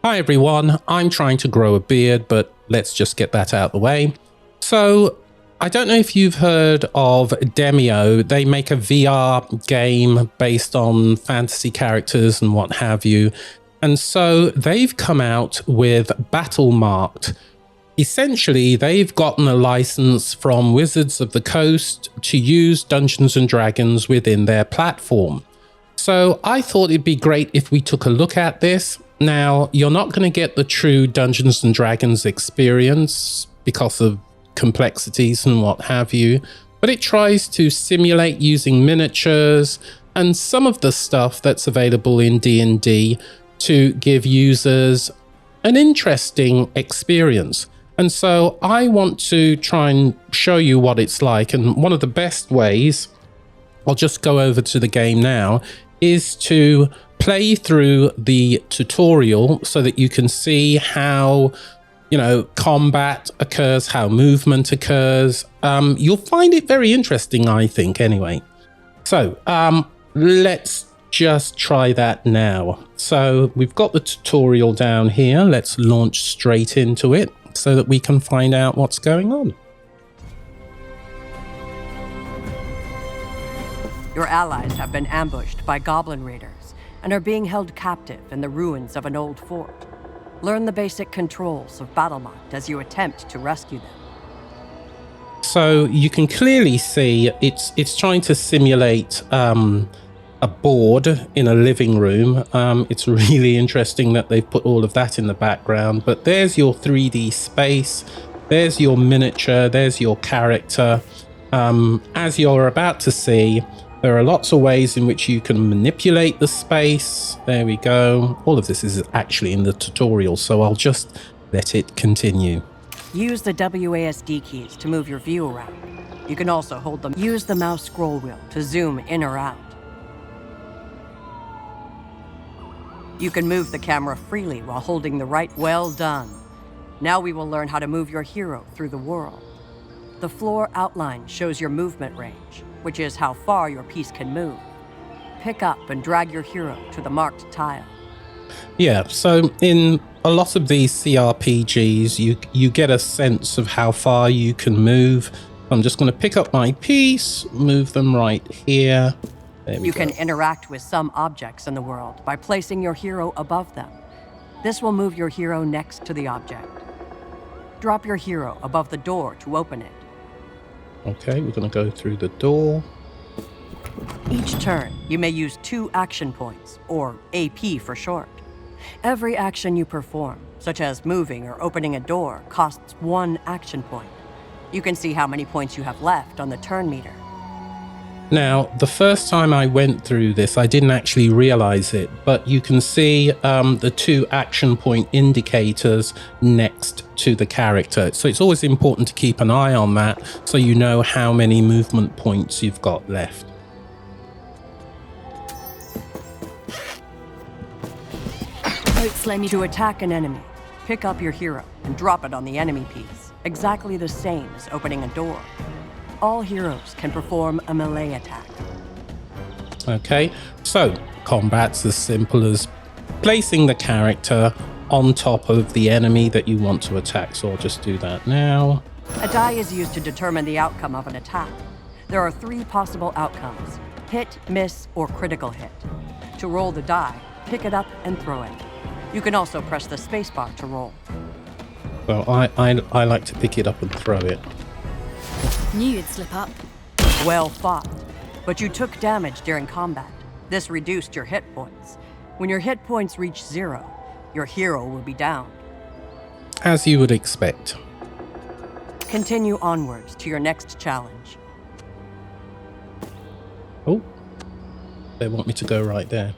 Hi everyone, I'm trying to grow a beard, but let's just get that out of the way. So, I don't know if you've heard of Demeo. They make a VR game based on fantasy characters and what have you. And so they've come out with Battlemarked. Essentially, they've gotten a license from Wizards of the Coast to use Dungeons & Dragons within their platform. So I thought it'd be great if we took a look at this. Now, you're not going to get the true Dungeons & Dragons experience because of complexities and what have you, but it tries to simulate using miniatures and some of the stuff that's available in D&D to give users an interesting experience. And so I want to try and show you what it's like. And one of the best ways, I'll just go over to the game now, is to play through the tutorial so that you can see how, combat occurs, how movement occurs. You'll find it very interesting, I think, anyway. So let's just try that now. So we've got the tutorial down here. Let's launch straight into it so that we can find out what's going on. Your allies have been ambushed by goblin raiders and are being held captive in the ruins of an old fort. Learn the basic controls of Battlemarked as you attempt to rescue them. So you can clearly see it's trying to simulate a board in a living room. It's really interesting that they've put all of that in the background, but there's your 3D space, there's your miniature, there's your character. As you're about to see, there are lots of ways in which you can manipulate the space. There we go. All of this is actually in the tutorial, so I'll just let it continue. Use the WASD keys to move your view around. You can also hold them. Use the mouse scroll wheel to zoom in or out. You can move the camera freely while holding the right. Well done. Now we will learn how to move your hero through the world. The floor outline shows your movement range, which is how far your piece can move. Pick up and drag your hero to the marked tile. Yeah, so in a lot of these CRPGs, you get a sense of how far you can move. I'm just going to pick up my piece, move them right here. There we go. You can interact with some objects in the world by placing your hero above them. This will move your hero next to the object. Drop your hero above the door to open it. Okay, we're going to go through the door. Each turn, you may use 2 action points, or AP for short. Every action you perform, such as moving or opening a door, costs 1 action point. You can see how many points you have left on the turn meter. Now, the first time I went through this, I didn't actually realize it, but you can see the 2 action point indicators next to the character. So it's always important to keep an eye on that so you know how many movement points you've got left. Don't slay me. To attack an enemy, pick up your hero and drop it on the enemy piece, exactly the same as opening a door. All heroes can perform a melee attack. Okay, so combat's as simple as placing the character on top of the enemy that you want to attack. So I'll just do that now. A die is used to determine the outcome of an attack. There are 3 possible outcomes: hit, miss, or critical hit. To roll the die, pick it up and throw it. You can also press the spacebar to roll. Well, I like to pick it up and throw it. Knew you'd slip up. Well fought, but you took damage during combat. This reduced your hit points. When your hit points reach 0, your hero will be down. As you would expect. Continue onwards to your next challenge. Oh, they want me to go right there.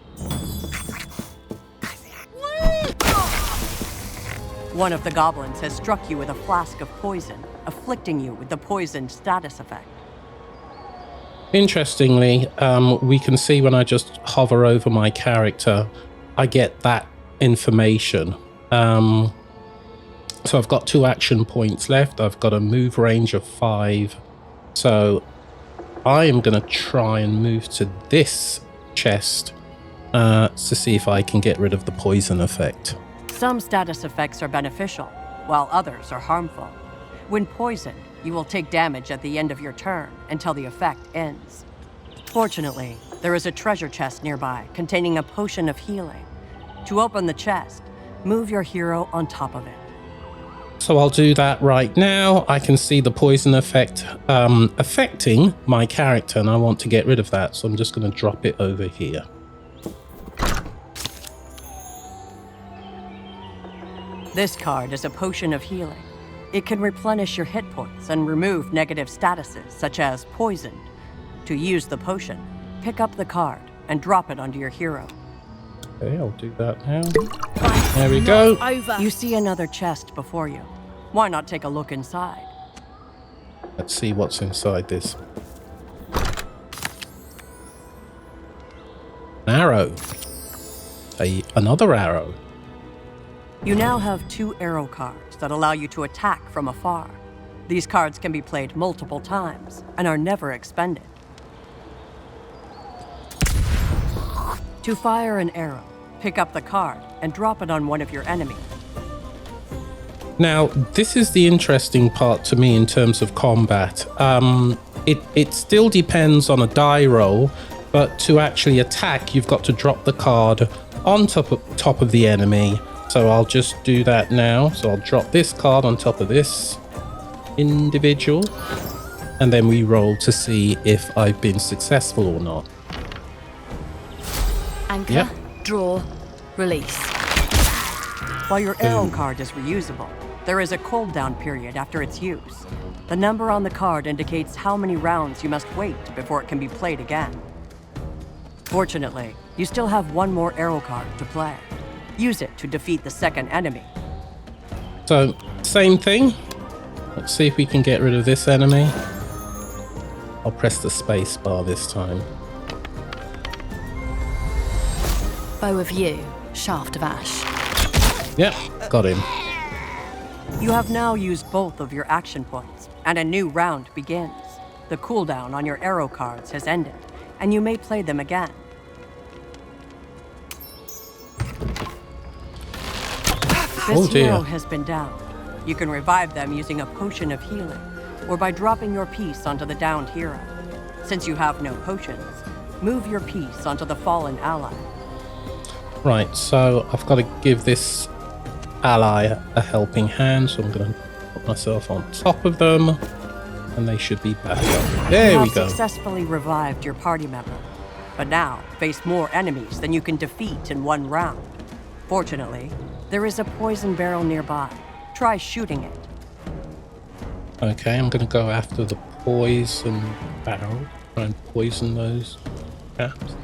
One of the goblins has struck you with a flask of poison, afflicting you with the poisoned status effect. Interestingly, we can see when I just hover over my character, I get that information. So I've got 2 action points left. I've got a move range of 5. So I am going to try and move to this chest to see if I can get rid of the poison effect. Some status effects are beneficial, while others are harmful. When poisoned, you will take damage at the end of your turn until the effect ends. Fortunately, there is a treasure chest nearby containing a potion of healing. To open the chest, move your hero on top of it. So I'll do that right now. I can see the poison effect affecting my character, and I want to get rid of that. So I'm just going to drop it over here. This card is a potion of healing. It can replenish your hit points and remove negative statuses, such as poisoned. To use the potion, pick up the card and drop it onto your hero. Okay, I'll do that now. There we go. Over. You see another chest before you. Why not take a look inside? Let's see what's inside this. An arrow. Another arrow. You now have 2 arrow cards that allow you to attack from afar. These cards can be played multiple times and are never expended. To fire an arrow, pick up the card and drop it on one of your enemies. Now, this is the interesting part to me in terms of combat. It still depends on a die roll, but to actually attack, you've got to drop the card on top of the enemy. So I'll just do that now. So I'll drop this card on top of this individual, and then we roll to see if I've been successful or not. Anchor, Yep. draw, release. While your arrow card is reusable, there is a cooldown period after its use. The number on the card indicates how many rounds you must wait before it can be played again. Fortunately, you still have 1 more arrow card to play. Use it to defeat the second enemy. So, same thing. Let's see if we can get rid of this enemy. I'll press the space bar this time. Bow of yew, shaft of ash. Yep, got him. You have now used both of your action points, and a new round begins. The cooldown on your arrow cards has ended, and you may play them again. Oh This dear. hero has been downed. You can revive them using a potion of healing, or by dropping your piece onto the downed hero. Since you have no potions, move your piece onto the fallen ally. Right, so I've got to give this ally a helping hand, so I'm going to put myself on top of them, and they should be back up. There You we have go. successfully revived your party member, but now face more enemies than you can defeat in 1 round. Fortunately, there is a poison barrel nearby. Try shooting it. Okay, I'm going to go after the poison barrel, try and poison those chaps.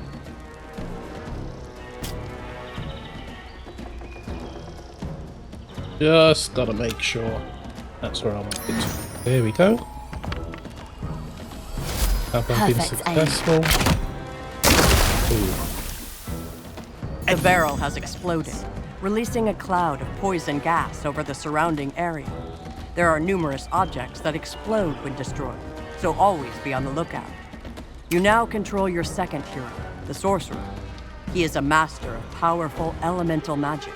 Just got to make sure that's where I want it to. There we go. Have I been Perfect aim. successful? Ooh. The barrel has exploded, releasing a cloud of poison gas over the surrounding area. There are numerous objects that explode when destroyed, so always be on the lookout. You now control your second hero, the Sorcerer. He is a master of powerful elemental magic.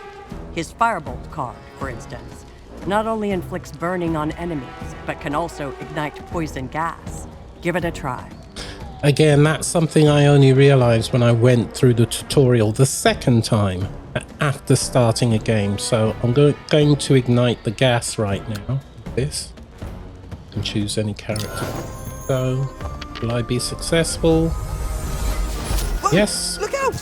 His Firebolt card, for instance, not only inflicts burning on enemies, but can also ignite poison gas. Give it a try. Again, that's something I only realized when I went through the tutorial the second time after starting a game. So I'm going to ignite the gas right now. This. I can choose any character. So, will I be successful? Yes. Look out!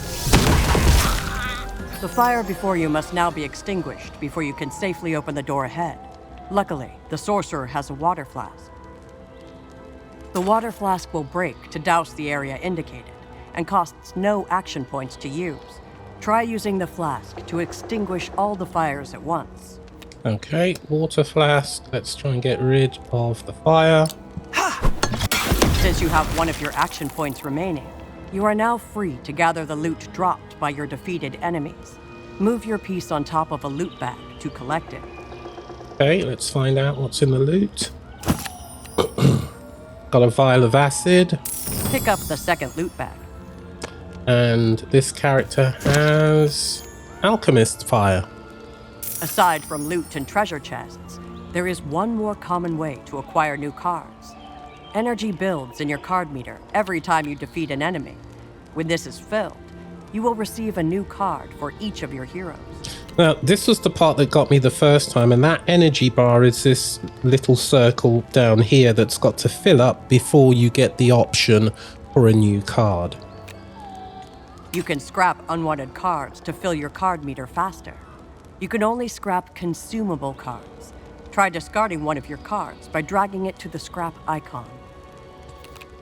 The fire before you must now be extinguished before you can safely open the door ahead. Luckily, the Sorcerer has a water flask. The water flask will break to douse the area indicated, and costs no action points to use. Try using the flask to extinguish all the fires at once. Okay, water flask. Let's try and get rid of the fire. Since you have one of your action points remaining, you are now free to gather the loot dropped by your defeated enemies. Move your piece on top of a loot bag to collect it. Okay, let's find out what's in the loot. Got a vial of acid. Pick up the second loot bag. And this character has Alchemist Fire. Aside from loot and treasure chests, there is one more common way to acquire new cards. Energy builds in your card meter every time you defeat an enemy. When this is filled, you will receive a new card for each of your heroes. Now, this was the part that got me the first time, and that energy bar is this little circle down here that's got to fill up before you get the option for a new card. You can scrap unwanted cards to fill your card meter faster. You can only scrap consumable cards. Try discarding one of your cards by dragging it to the scrap icon.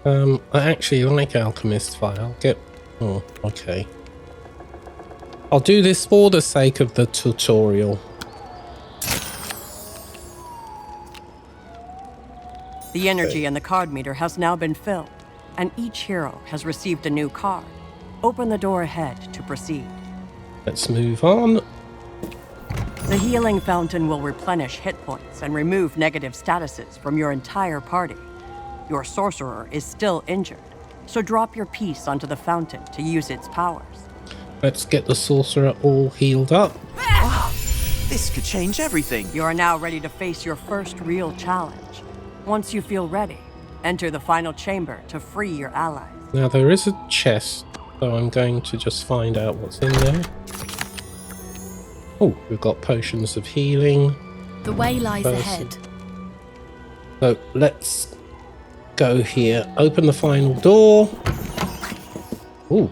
I actually like Alchemist File. Oh, okay. I'll do this for the sake of the tutorial. The energy in the card meter has now been filled, and each hero has received a new card. Open the door ahead to proceed. Let's move on. The healing fountain will replenish hit points and remove negative statuses from your entire party. Your sorcerer is still injured, so drop your piece onto the fountain to use its powers. Let's get the sorcerer all healed up. Wow, this could change everything. You are now ready to face your first real challenge. Once you feel ready, enter the final chamber to free your allies. Now there is a chest, so I'm going to just find out what's in there. Oh, we've got potions of healing. The way lies ahead. So let's go here. Open the final door. Oh,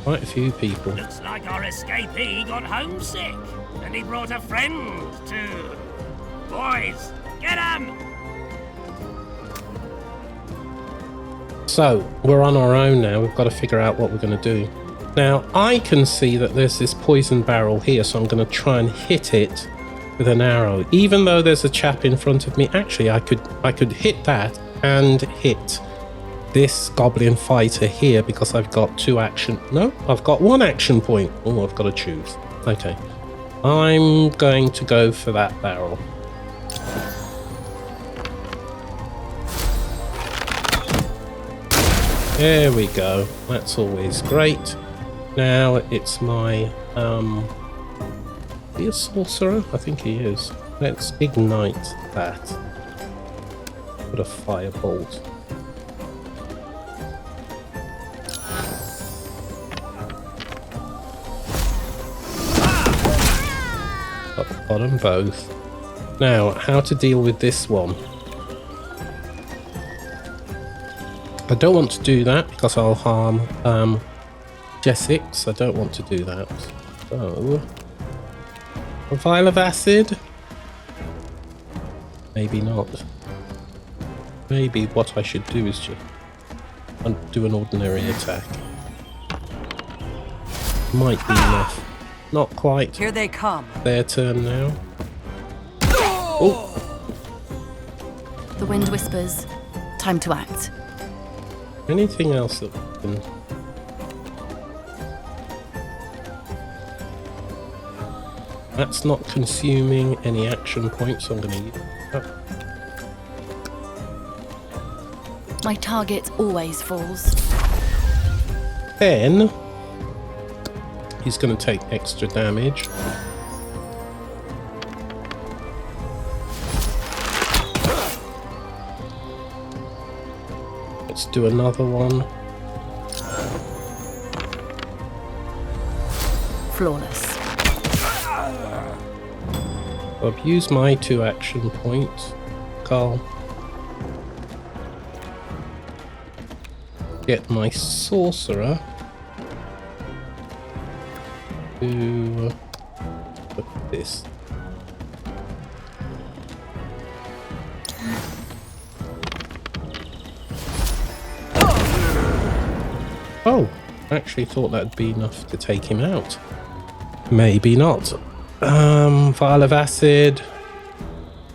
quite a few people. Looks like our escapee got homesick, and he brought a friend too. Boys, get him! So we're on our own now. We've got to figure out what we're going to do. Now I can see that there's this poison barrel here, so I'm going to try and hit it with an arrow. Even though there's a chap in front of me, actually I could hit that and hit this goblin fighter here because I've got I've got one action point. Oh, I've got to choose. Okay, I'm going to go for that barrel. There we go. That's always great. Now it's my is he a sorcerer? I think he is. Let's ignite that. Put a firebolt. Got them both. Now, how to deal with this one? I don't want to do that because I'll harm Jessix. I don't want to do that. So, a vial of acid? Maybe not. Maybe what I should do is just do an ordinary attack. Might be enough. Not quite. Here they come. Their turn now. Oh! The wind whispers. Time to act. Anything else that we can... That's not consuming any action points, so I'm going to use that. My target always falls. Then he's going to take extra damage. Let's do another one. Flawless. I've used my 2 action points. Carl. Get my sorcerer to put this. Oh, I actually thought that'd be enough to take him out. Maybe not. Vial of acid.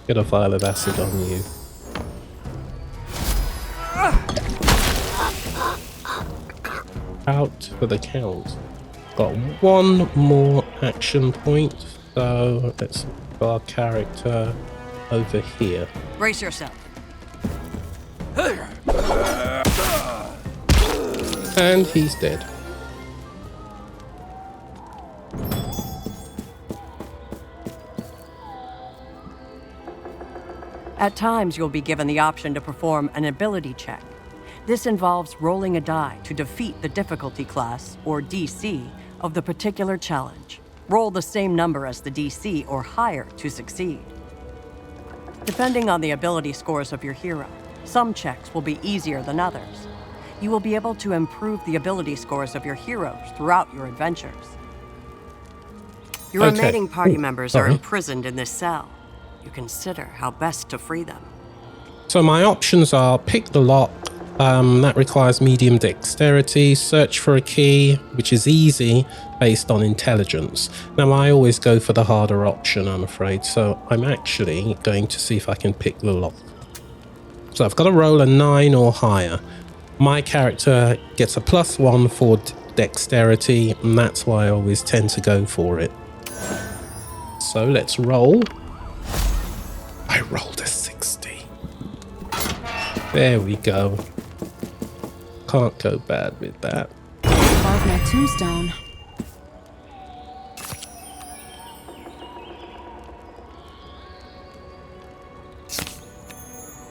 Get a vial of acid on you. Out for the count. Got one more action point, so let's move our character over here. Brace yourself. And he's dead. At times, you'll be given the option to perform an ability check. This involves rolling a die to defeat the difficulty class, or DC, of the particular challenge. Roll the same number as the DC or higher to succeed. Depending on the ability scores of your hero, some checks will be easier than others. You will be able to improve the ability scores of your heroes throughout your adventures. Your remaining party members are imprisoned in this cell. You consider how best to free them. So my options are pick the lock. That requires medium dexterity. Search for a key, which is easy based on intelligence. Now I always go for the harder option, I'm afraid. So I'm actually going to see if I can pick the lock. So I've got to roll a 9 or higher. My character gets a +1 for dexterity, and that's why I always tend to go for it. So let's roll. I rolled a 60. There we go. Can't go bad with that. Carve my tombstone.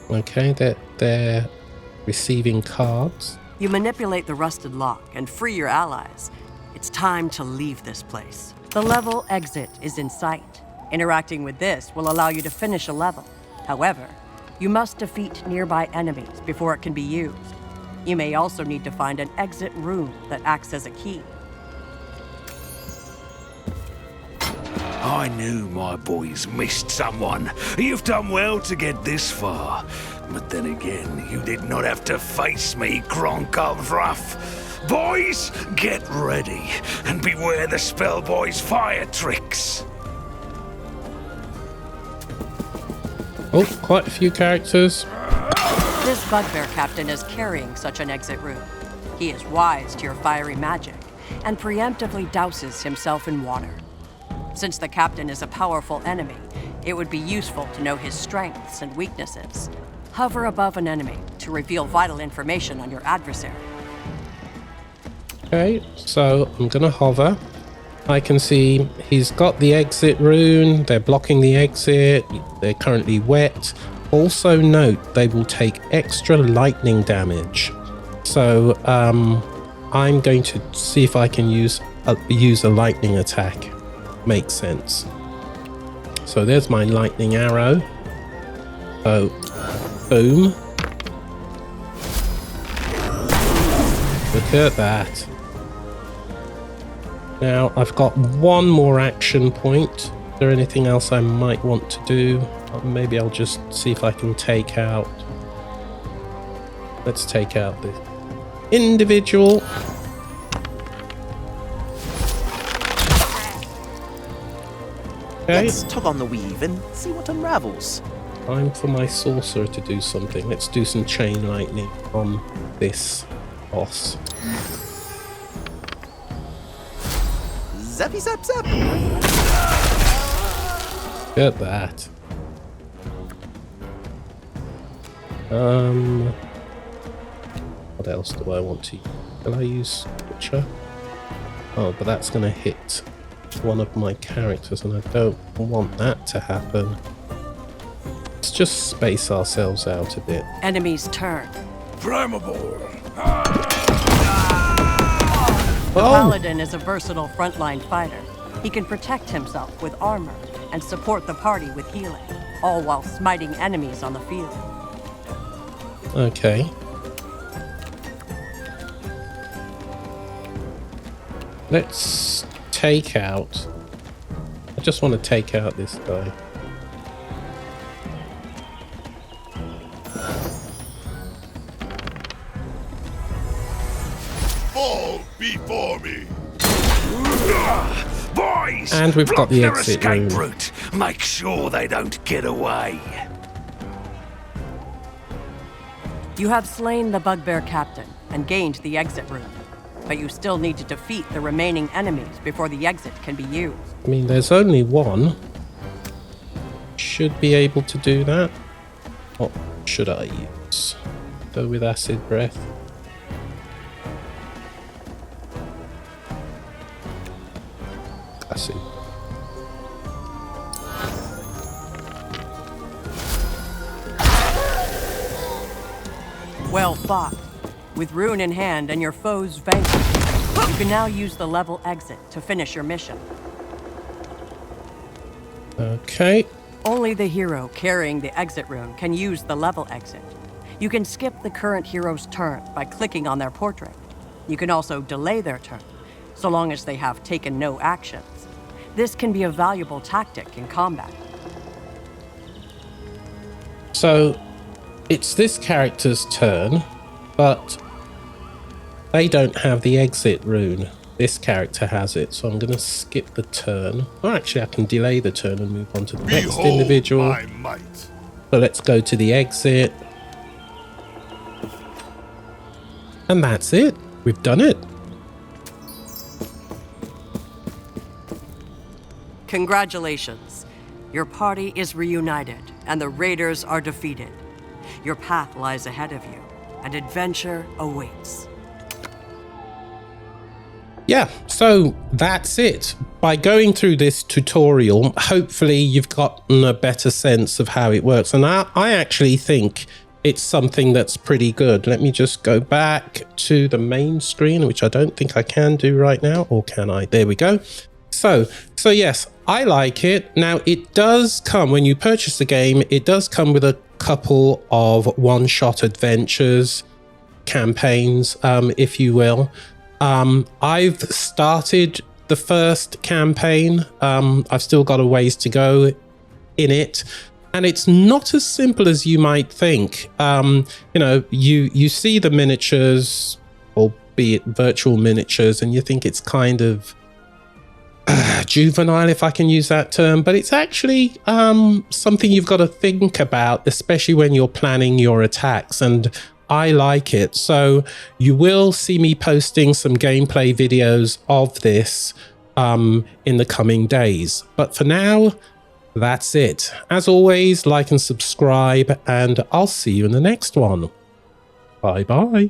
Okay, they're receiving cards. You manipulate the rusted lock and free your allies. It's time to leave this place. The level exit is in sight. Interacting with this will allow you to finish a level. However, you must defeat nearby enemies before it can be used. You may also need to find an exit room that acts as a key. I knew my boys missed someone. You've done well to get this far. But then again, you did not have to face me, Gronkov. Boys, get ready and beware the Spellboy's fire tricks. Oh, quite a few characters. This bugbear captain is carrying such an exit room. He is wise to your fiery magic and preemptively douses himself in water. Since the captain is a powerful enemy, it would be useful to know his strengths and weaknesses. Hover above an enemy to reveal vital information on your adversary. Okay, so I'm gonna hover. I can see he's got the exit rune. They're blocking the exit. They're currently wet. Also note they will take extra lightning damage. So I'm going to see if I can use a lightning attack. Makes sense. So there's my lightning arrow. So boom. Look at that. Now I've got one more action point. Is there anything else I might want to do? Maybe I'll just see if I can take out... Let's take out the individual. Okay. Let's tug on the weave and see what unravels. Time for my sorcerer to do something. Let's do some chain lightning on this boss. Zappy zap zap! Look at that. What else do I want to use? Will I use Butcher? Oh, but that's going to hit one of my characters, and I don't want that to happen. Let's just space ourselves out a bit. Enemy's turn. Flammable! The Paladin is a versatile frontline fighter. He can protect himself with armor and support the party with healing, all while smiting enemies on the field. Okay. Let's take out... I just want to take out this guy. Fall before me! Boys! And we've got the block their exit escape room. route. Make sure they don't get away. You have slain the bugbear captain and gained the exit room, but you still need to defeat the remaining enemies before the exit can be used. I mean, there's only one. Should be able to do that. What should I use? Go with acid breath. Acid. Well fought. With rune in hand and your foes vanquished, you can now use the level exit to finish your mission. Okay. Only the hero carrying the exit rune can use the level exit. You can skip the current hero's turn by clicking on their portrait. You can also delay their turn, so long as they have taken no actions. This can be a valuable tactic in combat. So it's this character's turn, but they don't have the exit rune. This character has it, so I'm going to skip the turn. Or actually, I can delay the turn and move on to the next individual. My might. So let's go to the exit. And that's it. We've done it. Congratulations. Your party is reunited, and the raiders are defeated. Your path lies ahead of you, and adventure awaits. Yeah, so that's it. By going through this tutorial, hopefully you've gotten a better sense of how it works. And I actually think it's something that's pretty good. Let me just go back to the main screen, which I don't think I can do right now, or can I? There we go. So yes, I like it. Now, it does come, when you purchase the game, it does come with a couple of one-shot adventures, campaigns, if you will. I've started the first campaign. I've still got a ways to go in it. And it's not as simple as you might think. You know, you see the miniatures, albeit virtual miniatures, and you think it's kind of juvenile, if I can use that term, but it's actually something you've got to think about, especially when you're planning your attacks, and I like it. So you will see me posting some gameplay videos of this in the coming days. But for now, that's it. As always, like and subscribe, and I'll see you in the next one. Bye bye.